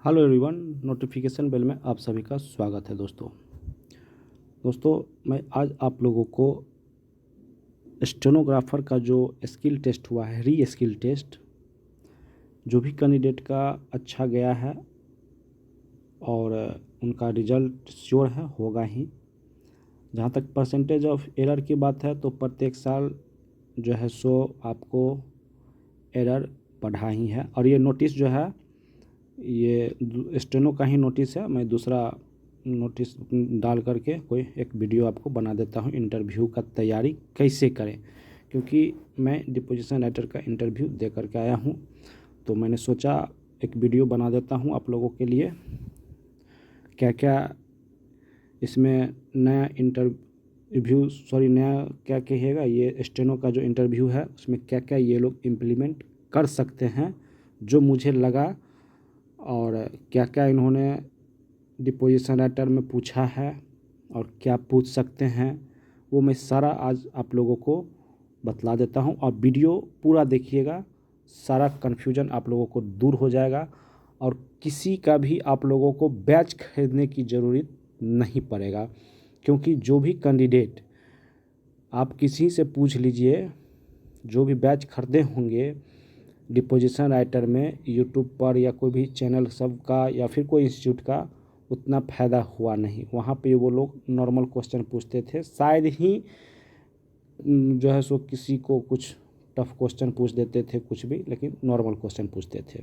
Hello everyone, notification bell में आप सभी का स्वागत है। दोस्तों मैं आज आप लोगों को स्टेनोग्राफर का जो स्किल टेस्ट हुआ है, री स्किल टेस्ट, जो भी कैंडिडेट का अच्छा गया है और उनका रिजल्ट श्योर है होगा ही। जहाँ तक परसेंटेज ऑफ एरर की बात है तो प्रत्येक साल जो है सो आपको एरर बढ़ा ही है। और ये नोटिस जो है ये स्टेनो का ही नोटिस है। मैं दूसरा नोटिस डाल करके कोई एक वीडियो आपको बना देता हूँ, इंटरव्यू का तैयारी कैसे करें, क्योंकि मैं डिपोजिशन राइटर का इंटरव्यू दे करके आया हूँ। तो मैंने सोचा एक वीडियो बना देता हूँ आप लोगों के लिए, क्या क्या इसमें नया नया क्या कहिएगा, ये स्टेनो का जो इंटरव्यू है उसमें क्या क्या ये लोग इम्प्लीमेंट कर सकते हैं जो मुझे लगा, और क्या क्या इन्होंने डिपोजिशन राइटर में पूछा है और क्या पूछ सकते हैं, वो मैं सारा आज आप लोगों को बतला देता हूं। और वीडियो पूरा देखिएगा, सारा कन्फ्यूजन आप लोगों को दूर हो जाएगा और किसी का भी आप लोगों को बैच खरीदने की ज़रूरत नहीं पड़ेगा। क्योंकि जो भी कैंडिडेट, आप किसी से पूछ लीजिए, जो भी बैच खरीदे होंगे डिपोजिशन राइटर में यूट्यूब पर या कोई भी चैनल सब का या फिर कोई इंस्टीट्यूट का, उतना फ़ायदा हुआ नहीं। वहाँ पे वो लोग नॉर्मल क्वेश्चन पूछते थे, शायद ही जो है सो किसी को कुछ टफ क्वेश्चन पूछ देते थे कुछ भी, लेकिन नॉर्मल क्वेश्चन पूछते थे।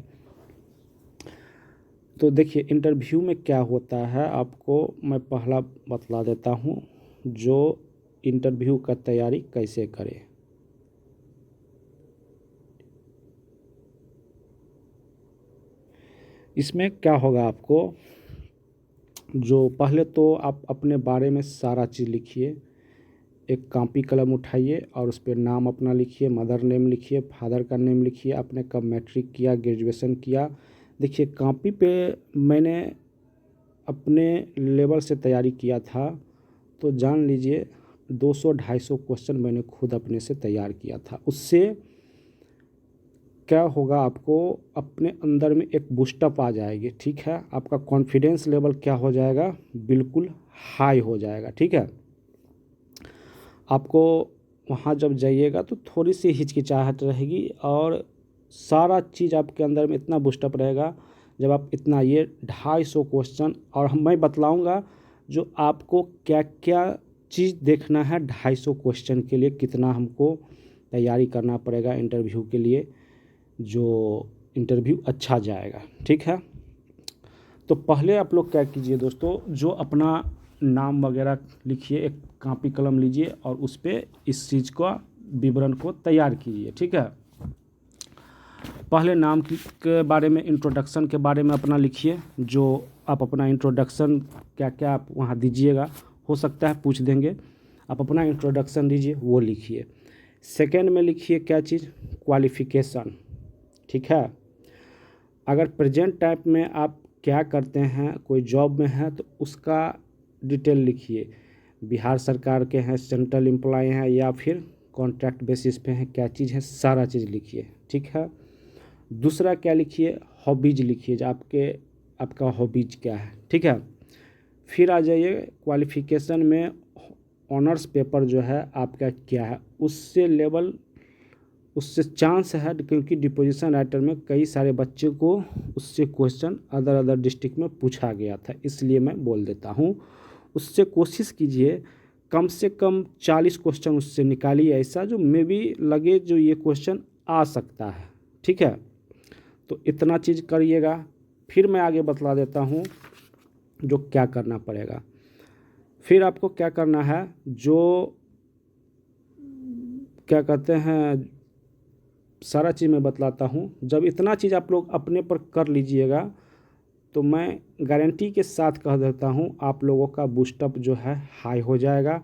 तो देखिए इंटरव्यू में क्या होता है आपको मैं पहला बतला देता हूँ, जो इंटरव्यू का तैयारी कैसे करें। इसमें क्या होगा आपको, जो पहले तो आप अपने बारे में सारा चीज़ लिखिए। एक कॉपी कलम उठाइए और उस पर नाम अपना लिखिए, मदर नेम लिखिए, फादर का नेम लिखिए, आपने कब मैट्रिक किया, ग्रेजुएशन किया। देखिए कॉपी पे मैंने अपने लेवल से तैयारी किया था, तो जान लीजिए 200-250 क्वेश्चन मैंने खुद अपने से तैयार किया था। उससे क्या होगा, आपको अपने अंदर में एक बूस्टअप आ जाएगी, ठीक है। आपका कॉन्फिडेंस लेवल क्या हो जाएगा, बिल्कुल हाई हो जाएगा, ठीक है। आपको वहाँ जब जाइएगा तो थोड़ी सी हिचकिचाहट रहेगी और सारा चीज़ आपके अंदर में इतना बूस्टअप रहेगा। जब आप इतना ये 250 क्वेश्चन, और मैं बतलाऊँगा जो आपको क्या क्या चीज़ देखना है 250 क्वेश्चन के लिए, कितना हमको तैयारी करना पड़ेगा इंटरव्यू के लिए, जो इंटरव्यू अच्छा जाएगा, ठीक है। तो पहले आप लोग क्या कीजिए दोस्तों, जो अपना नाम वगैरह लिखिए, एक कॉपी कलम लीजिए और उस पर इस चीज़ का विवरण को तैयार कीजिए, ठीक है। पहले नाम के बारे में, इंट्रोडक्शन के बारे में अपना लिखिए, जो आप अपना इंट्रोडक्शन क्या क्या आप वहाँ दीजिएगा, हो सकता है पूछ देंगे, आप अपना इंट्रोडक्शन दीजिए वो लिखिए। सेकेंड में लिखिए क्या चीज़, क्वालिफ़िकेशन, ठीक है। अगर प्रेजेंट टाइम में आप क्या करते हैं, कोई जॉब में है तो उसका डिटेल लिखिए। बिहार सरकार के हैं, सेंट्रल एम्प्लॉय हैं या फिर कॉन्ट्रैक्ट बेसिस पे हैं, क्या चीज़ है, सारा चीज़ लिखिए, ठीक है। दूसरा क्या लिखिए, हॉबीज लिखिए, जो आपका हॉबीज क्या है, ठीक है। फिर आ जाइए क्वालिफ़िकेशन में, ऑनर्स पेपर जो है आपका क्या है, उससे चांस है, क्योंकि डिपोजिशन राइटर में कई सारे बच्चे को उससे क्वेश्चन अदर डिस्ट्रिक्ट में पूछा गया था, इसलिए मैं बोल देता हूँ। उससे कोशिश कीजिए कम से कम 40 क्वेश्चन उससे निकालिए, ऐसा जो मे बी लगे जो ये क्वेश्चन आ सकता है, ठीक है। तो इतना चीज़ करिएगा। फिर मैं आगे बतला देता हूँ जो क्या करना पड़ेगा। फिर आपको क्या करना है, जो क्या कहते हैं, सारा चीज़ मैं बतलाता हूँ। जब इतना चीज़ आप लोग अपने पर कर लीजिएगा तो मैं गारंटी के साथ कह देता हूँ आप लोगों का बूस्टअप जो है हाई हो जाएगा।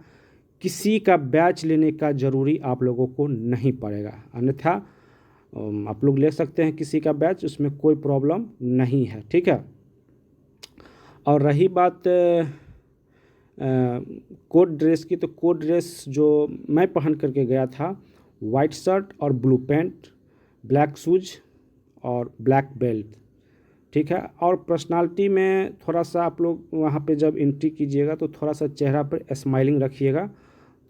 किसी का बैच लेने का ज़रूरी आप लोगों को नहीं पड़ेगा, अन्यथा आप लोग ले सकते हैं किसी का बैच, उसमें कोई प्रॉब्लम नहीं है, ठीक है। और रही बात कोड ड्रेस की, तो कोड ड्रेस जो मैं पहन करके गया था, वाइट शर्ट और ब्लू पैंट, ब्लैक शूज और ब्लैक बेल्ट, ठीक है। और पर्सनालिटी में थोड़ा सा आप लोग वहाँ पे जब एंट्री कीजिएगा तो थोड़ा सा चेहरा पर स्माइलिंग रखिएगा,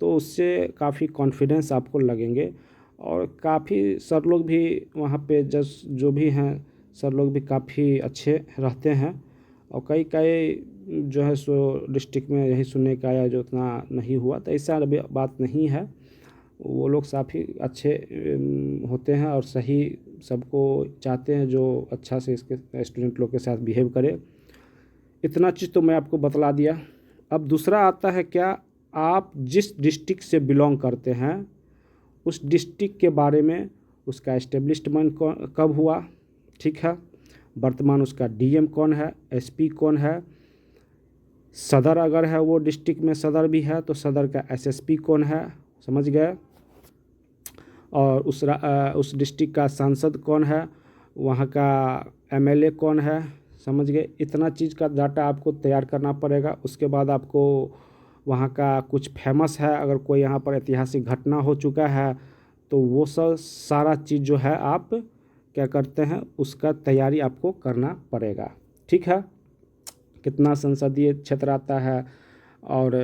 तो उससे काफ़ी कॉन्फिडेंस आपको लगेंगे। और काफ़ी सर लोग भी वहाँ पे जज जो भी हैं, सर लोग भी काफ़ी अच्छे रहते हैं। और कई कई जो है सो डिस्ट्रिक्ट में यही सुनने का आया जो उतना नहीं हुआ, तो ऐसा अभी बात नहीं है। वो लोग काफ़ी अच्छे होते हैं और सही सबको चाहते हैं जो अच्छा से इसके स्टूडेंट लोग के साथ बिहेव करे। इतना चीज़ तो मैं आपको बतला दिया। अब दूसरा आता है क्या, आप जिस डिस्ट्रिक्ट से बिलोंग करते हैं उस डिस्ट्रिक्ट के बारे में, उसका एस्टेब्लिशमेंट कब हुआ, ठीक है, वर्तमान उसका डीएम कौन है, एसपी कौन है, सदर अगर है वो डिस्ट्रिक्ट में सदर भी है तो सदर का एसएसपी कौन है, समझ गए, और उस डिस्ट्रिक्ट का सांसद कौन है, वहाँ का एमएलए कौन है, समझ गए। इतना चीज़ का डाटा आपको तैयार करना पड़ेगा। उसके बाद आपको वहाँ का कुछ फेमस है, अगर कोई यहाँ पर ऐतिहासिक घटना हो चुका है तो वो सब सारा चीज़ जो है आप क्या करते हैं, उसका तैयारी आपको करना पड़ेगा, ठीक है। कितना संसदीय क्षेत्र आता है, और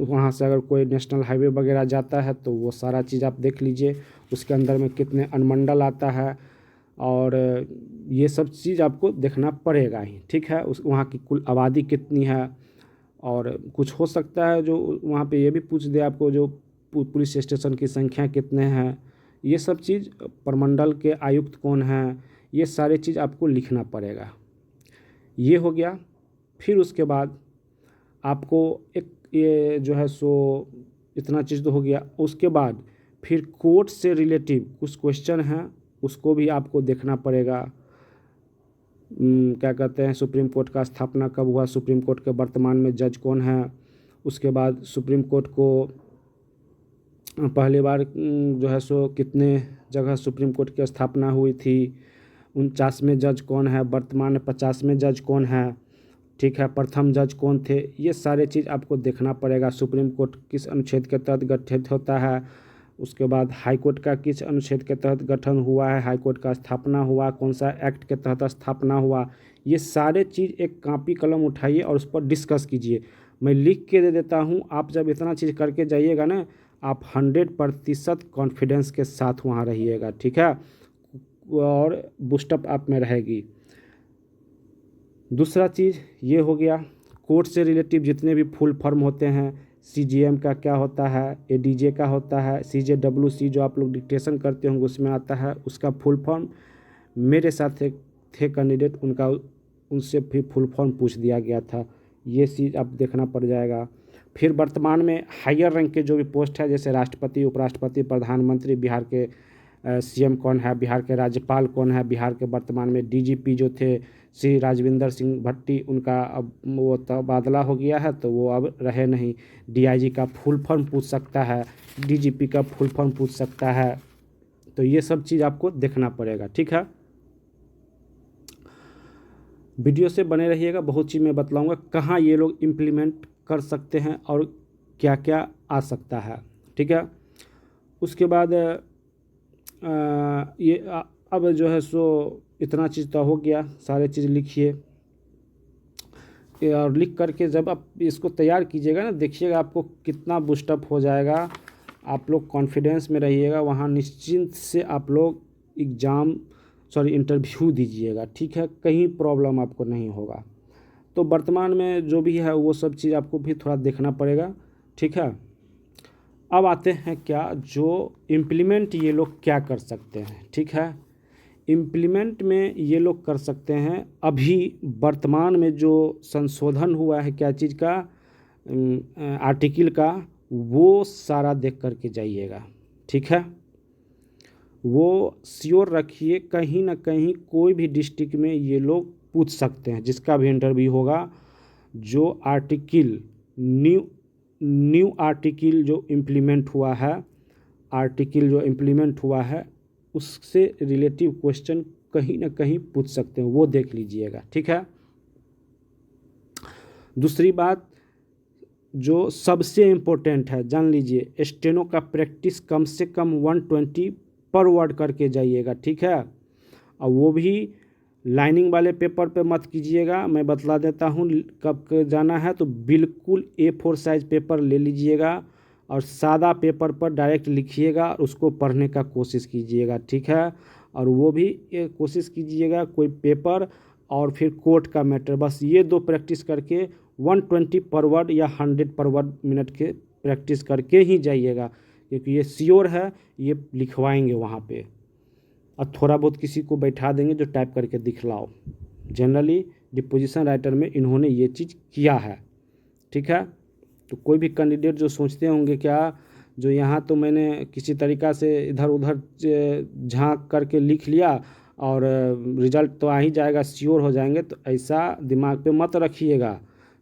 वहाँ से अगर कोई नेशनल हाईवे वगैरह जाता है तो वो सारा चीज़ आप देख लीजिए। उसके अंदर में कितने अनुमंडल आता है, और ये सब चीज़ आपको देखना पड़ेगा ही, ठीक है। वहाँ की कुल आबादी कितनी है, और कुछ हो सकता है जो वहाँ पे ये भी पूछ दे आपको जो पुलिस स्टेशन की संख्या कितने हैं, ये सब चीज़, प्रमंडल के आयुक्त कौन हैं, ये सारे चीज़ आपको लिखना पड़ेगा। ये हो गया। फिर उसके बाद आपको एक ये जो है सो इतना चीज़ तो हो गया। उसके बाद फिर कोर्ट से रिलेटिव कुछ क्वेश्चन हैं, उसको भी आपको देखना पड़ेगा। क्या कहते हैं, सुप्रीम कोर्ट का स्थापना कब हुआ, सुप्रीम कोर्ट के वर्तमान में जज कौन है, उसके बाद सुप्रीम कोर्ट को पहली बार जो है सो कितने जगह सुप्रीम कोर्ट की स्थापना हुई थी, 49वें जज कौन है, वर्तमान में 50वें जज कौन है, ठीक है, प्रथम जज कौन थे, ये सारे चीज़ आपको देखना पड़ेगा। सुप्रीम कोर्ट किस अनुच्छेद के तहत गठित होता है, उसके बाद हाई कोर्ट का किस अनुच्छेद के तहत गठन हुआ है, हाई कोर्ट का स्थापना हुआ, कौन सा एक्ट के तहत स्थापना हुआ, ये सारे चीज़ एक कापी कलम उठाइए और उस पर डिस्कस कीजिए। मैं लिख के दे देता हूँ, आप जब इतना चीज़ करके जाइएगा ना, आप 100% कॉन्फिडेंस के साथ वहाँ रहिएगा, ठीक है, और बूस्टअप आप में रहेगी। दूसरा चीज़ ये हो गया, कोर्ट से रिलेटिव जितने भी फुल फॉर्म होते हैं, सीजीएम का क्या होता है, एडीजे का होता है, सीजेडब्ल्यूसी जो आप लोग डिक्टेशन करते होंगे उसमें आता है, उसका फुल फॉर्म। मेरे साथ एक थे कैंडिडेट, उनसे भी फुल फॉर्म पूछ दिया गया था, ये चीज़ आप देखना पड़ जाएगा। फिर वर्तमान में हायर रैंक के जो भी पोस्ट है, जैसे राष्ट्रपति, उपराष्ट्रपति, प्रधानमंत्री, बिहार के सीएम कौन है, बिहार के राज्यपाल कौन है, बिहार के वर्तमान में डीजीपी जो थे श्री राजविंदर सिंह भट्टी, उनका अब वो तबादला हो गया है तो वो अब रहे नहीं। डीआईजी का फुल फॉर्म पूछ सकता है, डीजीपी का फुल फॉर्म पूछ सकता है, तो ये सब चीज़ आपको देखना पड़ेगा, ठीक है। वीडियो से बने रहिएगा, बहुत चीज़ मैं बतलाऊंगा कहाँ ये लोग इम्प्लीमेंट कर सकते हैं और क्या क्या आ सकता है, ठीक है। उसके बाद अब जो है सो इतना चीज़ तो हो गया, सारे चीज़ लिखिए, और लिख करके जब आप इसको तैयार कीजिएगा ना, देखिएगा आपको कितना बूस्टअप हो जाएगा। आप लोग कॉन्फिडेंस में रहिएगा, वहाँ निश्चिंत से आप लोग इंटरव्यू दीजिएगा, ठीक है, कहीं प्रॉब्लम आपको नहीं होगा। तो वर्तमान में जो भी है वो सब चीज़ आपको भी थोड़ा देखना पड़ेगा, ठीक है। अब आते हैं क्या, जो इम्प्लीमेंट ये लोग क्या कर सकते हैं, ठीक है। इम्प्लीमेंट में ये लोग कर सकते हैं, अभी वर्तमान में जो संशोधन हुआ है क्या चीज़ का, आर्टिकल का, वो सारा देख करके जाइएगा, ठीक है। वो श्योर रखिए, कहीं ना कहीं कोई भी डिस्ट्रिक्ट में ये लोग पूछ सकते हैं, जिसका भी इंटरव्यू होगा, जो आर्टिकल न्यू आर्टिकल जो इम्प्लीमेंट हुआ है, उससे रिलेटिव क्वेश्चन कहीं ना कहीं पूछ सकते हैं, वो देख लीजिएगा, ठीक है। दूसरी बात जो सबसे इम्पोर्टेंट है, जान लीजिए, स्टेनो का प्रैक्टिस कम से कम 120 पर वर्ड करके जाइएगा, ठीक है। और वो भी लाइनिंग वाले पेपर पे मत कीजिएगा, मैं बतला देता हूँ कब जाना है। तो बिल्कुल A4 साइज़ पेपर ले लीजिएगा और सादा पेपर पर डायरेक्ट लिखिएगा और उसको पढ़ने का कोशिश कीजिएगा, ठीक है। और वो भी कोशिश कीजिएगा कोई पेपर और फिर कोर्ट का मैटर, बस ये 2 प्रैक्टिस करके 120 पर वर्ड या 100 पर वर्ड मिनट के प्रैक्टिस करके ही जाइएगा, क्योंकि ये श्योर है ये लिखवाएंगे वहाँ पे। और थोड़ा बहुत किसी को बैठा देंगे जो टाइप करके दिखलाओ। जनरली डिपोजिशन राइटर में इन्होंने ये चीज़ किया है, ठीक है। तो कोई भी कैंडिडेट जो सोचते होंगे क्या जो यहाँ तो मैंने किसी तरीक़ा से इधर उधर झांक करके लिख लिया और रिज़ल्ट तो आ ही जाएगा, श्योर हो जाएंगे, तो ऐसा दिमाग पे मत रखिएगा,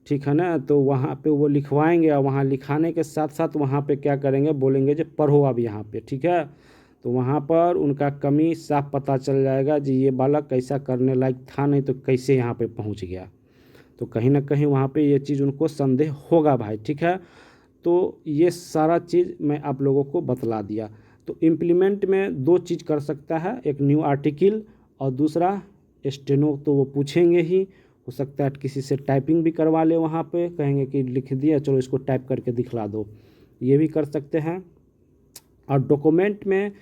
ठीक है ना। तो वहाँ पे वो लिखवाएंगे और वहाँ लिखाने के साथ साथ वहाँ पे क्या करेंगे, बोलेंगे जो पढ़ो अब यहाँ पे, ठीक है। तो वहाँ पर उनका कमी साफ पता चल जाएगा जी ये बालक ऐसा करने लायक था नहीं तो कैसे यहाँ पे पहुँच गया। तो कहीं ना कहीं वहाँ पे ये चीज़ उनको संदेह होगा भाई, ठीक है। तो ये सारा चीज़ मैं आप लोगों को बतला दिया। तो इम्प्लीमेंट में 2 चीज़ कर सकता है, एक न्यू आर्टिकल और दूसरा स्टेनो, तो वो पूछेंगे ही, हो सकता है किसी से टाइपिंग भी करवा ले, वहाँ पे कहेंगे कि लिख दिया चलो इसको टाइप करके दिखला दो, ये भी कर सकते हैं। और डॉक्यूमेंट में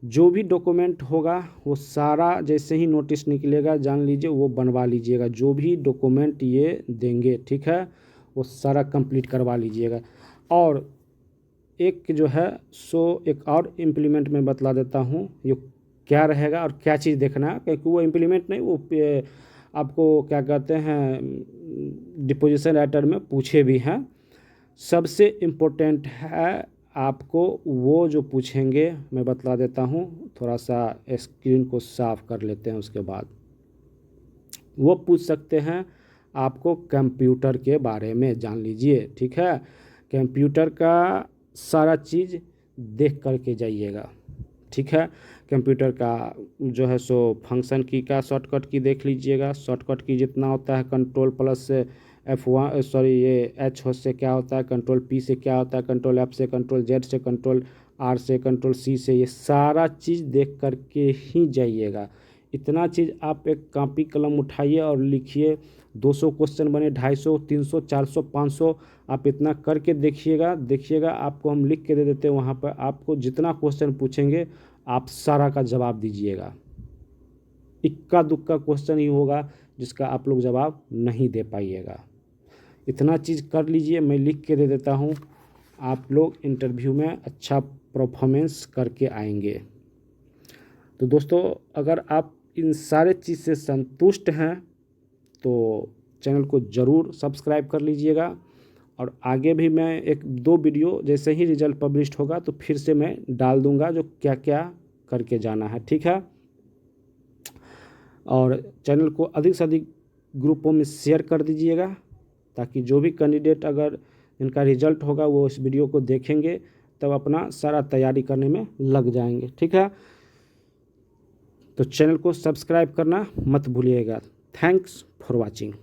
जो भी डॉक्यूमेंट होगा वो सारा जैसे ही नोटिस निकलेगा जान लीजिए वो बनवा लीजिएगा, जो भी डॉक्यूमेंट ये देंगे, ठीक है, वो सारा कंप्लीट करवा लीजिएगा। और एक जो है सो एक और इम्प्लीमेंट में बतला देता हूँ ये क्या रहेगा और क्या चीज़ देखना है, क्योंकि वो इम्प्लीमेंट नहीं, वो आपको क्या कहते हैं डिपोजिशन राइटर में पूछे भी हैं। सबसे इम्पोर्टेंट है आपको वो जो पूछेंगे, मैं बतला देता हूँ, थोड़ा सा स्क्रीन को साफ कर लेते हैं, उसके बाद वो पूछ सकते हैं आपको कंप्यूटर के बारे में जान लीजिए, ठीक है। कंप्यूटर का सारा चीज़ देख करके जाइएगा, ठीक है। कंप्यूटर का जो है सो फंक्शन की का शॉर्टकट की देख लीजिएगा, शॉर्टकट की जितना होता है कंट्रोल प्लस से F1 सॉरी ये H से क्या होता है, कंट्रोल P से क्या होता है, कंट्रोल F से, कंट्रोल Z से, कंट्रोल R से, कंट्रोल C से, ये सारा चीज़ देख करके ही जाइएगा। इतना चीज़ आप एक कॉपी कलम उठाइए और लिखिए, 200 क्वेश्चन बने, 250, 300, 400, 500, आप इतना करके देखिएगा आपको हम लिख के दे देते हैं, वहाँ पर आपको जितना क्वेश्चन पूछेंगे आप सारा का जवाब दीजिएगा। इक्का दुक्का क्वेश्चन ही होगा जिसका आप लोग जवाब नहीं दे पाइएगा। इतना चीज़ कर लीजिए, मैं लिख के दे देता हूँ, आप लोग इंटरव्यू में अच्छा परफॉर्मेंस करके आएंगे। तो दोस्तों अगर आप इन सारे चीज़ से संतुष्ट हैं तो चैनल को ज़रूर सब्सक्राइब कर लीजिएगा। और आगे भी मैं 1-2 वीडियो जैसे ही रिज़ल्ट पब्लिश होगा तो फिर से मैं डाल दूंगा जो क्या क्या करके जाना है, ठीक है। और चैनल को अधिक से अधिक ग्रुपों में शेयर कर दीजिएगा, ताकि जो भी कैंडिडेट अगर इनका रिज़ल्ट होगा वो इस वीडियो को देखेंगे तब अपना सारा तैयारी करने में लग जाएंगे, ठीक है। तो चैनल को सब्सक्राइब करना मत भूलिएगा। Thanks for watching.